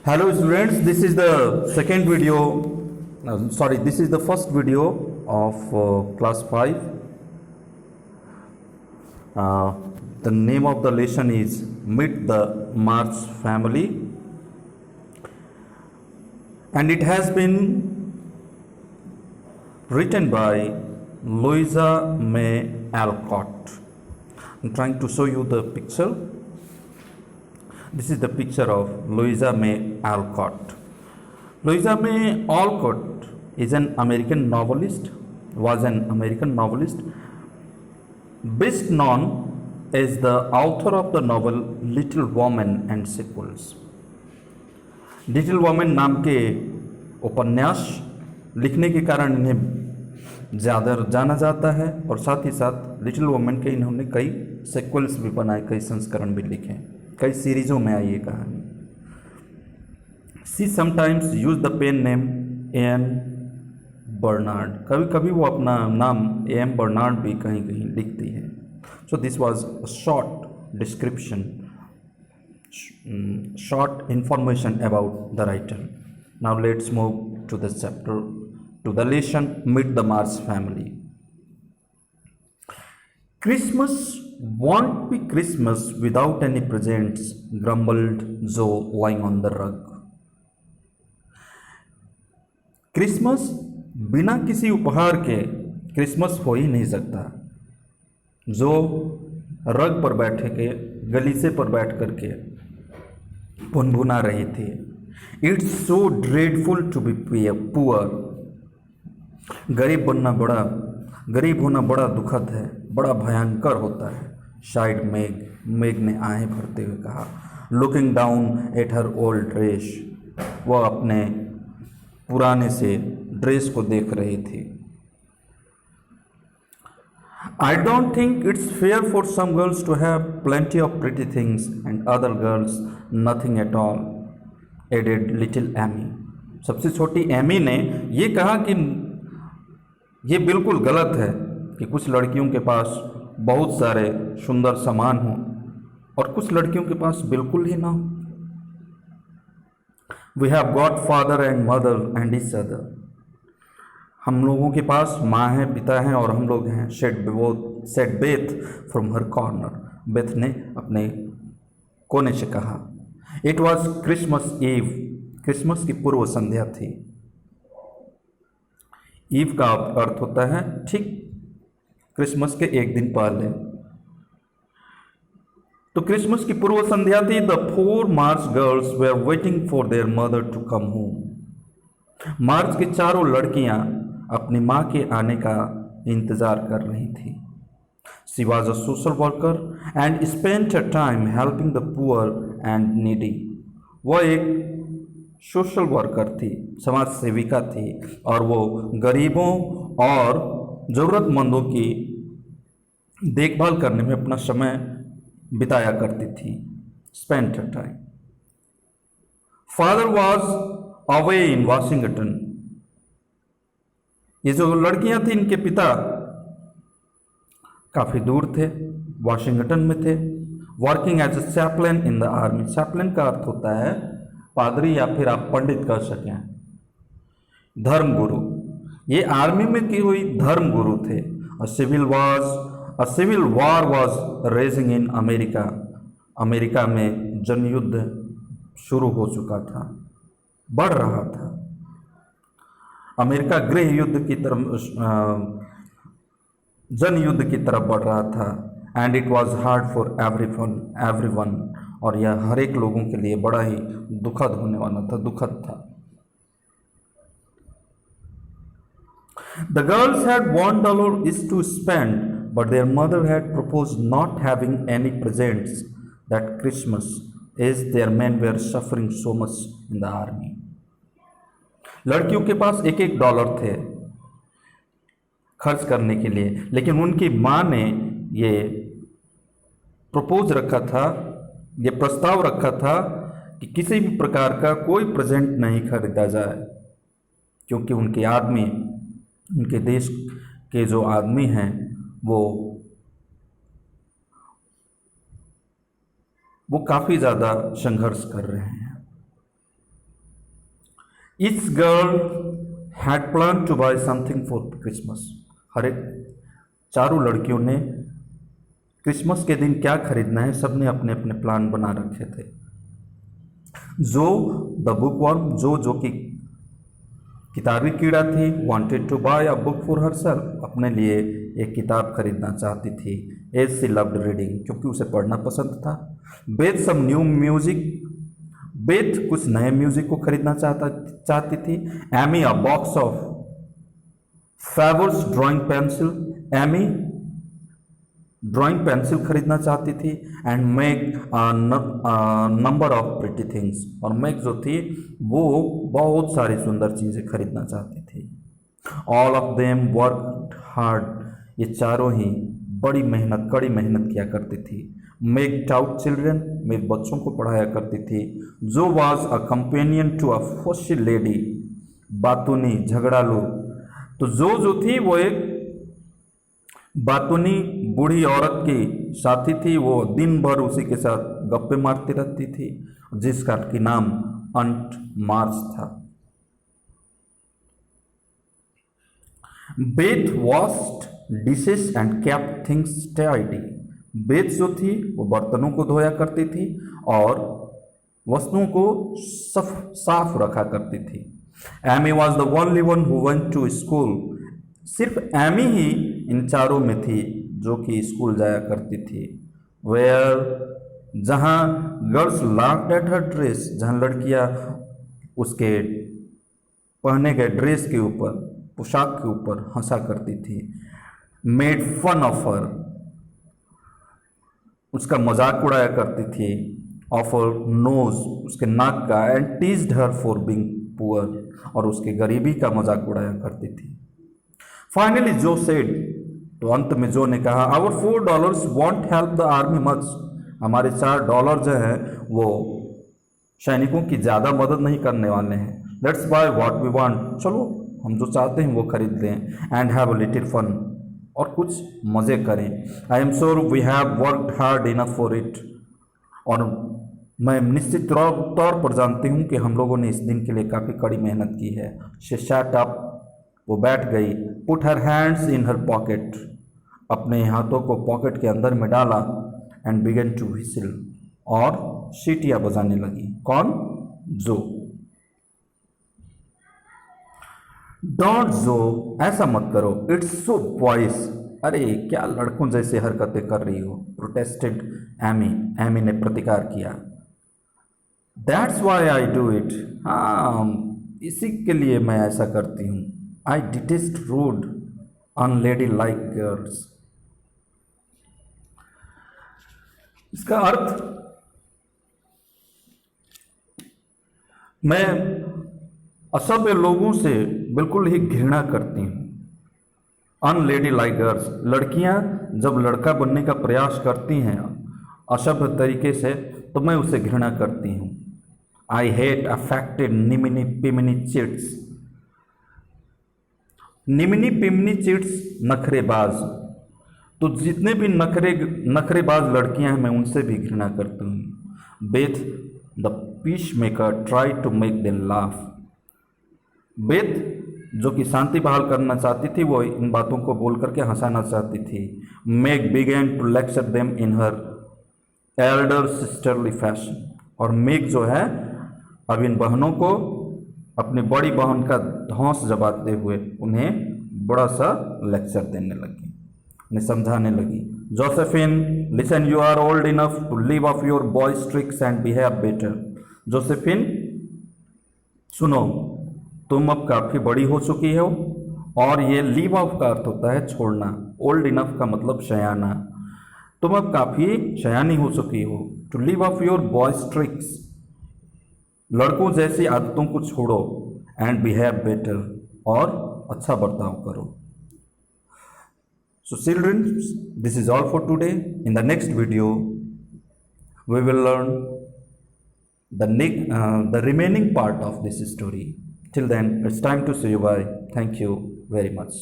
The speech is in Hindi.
Hello students, this is the second video, this is the first video of class 5. The name of the lesson is Meet the Mars Family, and it has been written by Louisa May Alcott. I'm trying to show you the picture. This is the picture of Louisa May Alcott. Louisa May Alcott is an American novelist, was an American novelist, best known as the author of the novel Little Women and sequels. Little women नाम के उपन्यास लिखने के कारण इन्हें ज़्यादा जाना जाता है और साथ ही साथ लिटिल वोमेन के इन्होंने कई सेक्वल्स भी बनाए, कई संस्करण भी लिखे, कई सीरीज़ों में आई ये कहानी. She sometimes use the pen name N Bernard. कभी कभी वो अपना नाम एम बर्नार्ड भी कहीं कहीं लिखती है. So this was a short description, short information about the writer. Now let's move to the chapter, to the lesson Meet the Mars Family. Christmas won't be Christmas without any presents, grumbled Joe lying on the rug. Christmas बिना किसी उपहार के क्रिसमस हो ही नहीं सकता. जो रग पर बैठे के गलीचे पर बैठ करके भुनभुना रही थी. It's so dreadful to be poor. गरीब होना बड़ा दुखद है, बड़ा भयंकर होता है. शायद मेग ने आहें भरते हुए कहा, looking down at her old dress. वह अपने पुराने से ड्रेस को देख रही थी. I don't think it's fair for some girls to have plenty of pretty things and other girls nothing at all, added little Amy. सबसे छोटी एमी ने ये कहा कि ये बिल्कुल गलत है कि कुछ लड़कियों के पास बहुत सारे सुंदर सामान हों और कुछ लड़कियों के पास बिल्कुल ही ना हो. We have got father and mother and each other. हम लोगों के पास माँ है, पिता हैं और हम लोग हैं. Said Beth from her corner. Beth ने अपने कोने से कहा. It was Christmas Eve. Christmas की पूर्व संध्या थी. ईव का अर्थ होता है ठीक क्रिसमस के एक दिन पहले. तो क्रिसमस की पूर्व संध्या थी. The 4 March girls were waiting for their mother to come home. March की चारों लड़कियां अपनी माँ के आने का इंतज़ार कर रही थी. She was a social worker and spent a time helping the poor and needy. वह एक सोशल वर्कर थी, समाज सेविका थी और वो गरीबों और ज़रूरतमंदों की देखभाल करने में अपना समय बिताया करती थी. Spent a time. Father was away in Washington. ये जो लड़कियां थी, इनके पिता काफ़ी दूर थे, वाशिंगटन में थे. Working as a chaplain in the army. Chaplain का अर्थ होता है पादरी या फिर आप पंडित कह सकें, धर्मगुरु. ये आर्मी में की हुई धर्मगुरु थे. A civil war was raging in America. America में जनयुद्ध शुरू हो चुका था, बढ़ रहा था. अमेरिका गृह युद्ध की तरफ, जन युद्ध की तरफ बढ़ रहा था. And it was hard for everyone. और यह हर एक लोगों के लिए बड़ा ही दुखद होने वाला था, दुखद था. The girls had $1 each to spend, but their mother had proposed not having any presents that Christmas, as their men were suffering so much in the army. लड़कियों के पास $1 थे खर्च करने के लिए, लेकिन उनकी माँ ने ये प्रपोज रखा था, ये प्रस्ताव रखा था कि किसी भी प्रकार का कोई प्रेजेंट नहीं खरीदा जाए, क्योंकि उनके आदमी, उनके देश के जो आदमी हैं वो काफ़ी ज़्यादा संघर्ष कर रहे हैं. Each girl had planned to buy something for Christmas. हर एक चारों लड़कियों ने क्रिसमस के दिन क्या खरीदना है, सबने अपने अपने प्लान बना रखे थे. जो द बुकवर्म, जो कि किताबी कीड़ा थी, wanted to buy a book for herself, अपने लिए एक किताब खरीदना चाहती थी. एज शी लव्ड रीडिंग, क्योंकि उसे पढ़ना पसंद था. Beth some new music, Beth कुछ नए म्यूजिक को खरीदना चाहती थी. Amy a box of favours drawing pencil, Amy drawing pencil खरीदना चाहती थी. And Meg number of pretty things, और मेक जो थी वो बहुत सारी सुंदर चीज़ें खरीदना चाहती थी. All of them work hard, ये चारों ही कड़ी मेहनत किया करती थी. मेक टाउट चिल्ड्रन, मेक बच्चों को पढ़ाया करती थी. जो was a companion to a fussy lady, बातूनी झगड़ालू, तो जो थी वो एक बातूनी बूढ़ी औरत की साथी थी. वो दिन भर उसी के साथ गप्पे मारती रहती थी, जिसका की नाम अंट मार्च था. Beth washed dishes and kept things tidy, Beth जो थी वो बर्तनों को धोया करती थी और वस्तुओं को साफ रखा करती थी. Amy was the only one who went to school, सिर्फ एमी ही इन चारों में थी जो कि स्कूल जाया करती थी. वेयर, जहाँ girls laughed at her dress, जहाँ लड़कियाँ उसके पहने गए ड्रेस के ऊपर, पोशाक के ऊपर हंसा करती थी. मेड फन ऑफ हर, उसका मजाक उड़ाया करती थी. ऑफ हर नोज, उसके नाक का. And teased her for being poor, और उसके गरीबी का मजाक उड़ाया करती थी. फाइनली जो सेड, तो अंत में जो ने कहा, our $4 won't help the army much, हमारे $4 जो है वो सैनिकों की ज़्यादा मदद नहीं करने वाले हैं. Let's buy what we want, चलो हम जो चाहते हैं वो खरीद लें. And have a little fun, और कुछ मज़े करें. I am sure we have worked hard enough for it, और मैं निश्चित तौर पर जानती हूँ कि हम लोगों ने इस दिन के लिए काफ़ी कड़ी मेहनत की है. शी सैट अप, वो बैठ गई. Put her hands in her pocket, अपने हाथों को पॉकेट के अंदर में डाला. एंड बिगन टू व्हिसिल, और सीटियाँ बजाने लगी. कौन? जो. डोंट जो, ऐसा मत करो. इट्स सो बॉयज, अरे क्या लड़कों जैसे हरकतें कर रही हो. प्रोटेस्टेड एमी, एमी ने प्रतिकार किया. That's why I do it, हाँ इसी के लिए मैं ऐसा करती हूँ. आई डिटेस्ट रूड अनलेडी लाइक गर्ल्स. इसका अर्थ, मैं असभ्य लोगों से बिल्कुल ही घृणा करती हूँ. अनलेडी लाइक गर्ल्स, लड़कियाँ जब लड़का बनने का प्रयास करती हैं असभ्य तरीके से, तो मैं उसे घृणा करती हूँ. I hate affected niminy piminy chits, niminy piminy chits नखरेबाज, तो जितने भी नखरेबाज लड़कियां हैं मैं उनसे भी घृणा करती हूँ. Beth the peacemaker try to make them laugh, Beth जो कि शांति बहाल करना चाहती थी वो इन बातों को बोल करके हंसाना चाहती थी. Meg began to lecture them in her elder sisterly fashion, और मेक जो है अब इन बहनों को अपनी बड़ी बहन का धौंस जबाते हुए उन्हें बड़ा सा लेक्चर देने लगी, उन्हें समझाने लगी. Josephine, listen, you are old enough to leave off your boys tricks and behave better. Josephine सुनो, तुम अब काफ़ी बड़ी हो चुकी हो, और ये लीव ऑफ का अर्थ होता है छोड़ना. ओल्ड इनफ का मतलब शयाना, तुम अब काफ़ी शयानी हो चुकी हो. To leave off your boys tricks, लड़कों जैसी आदतों को छोड़ो. एंड बिहेव बेटर, और अच्छा बर्ताव करो. So children, this is all for today. In the next video, we will learn the remaining part of this story. Till then, it's time to say bye. Thank you very much.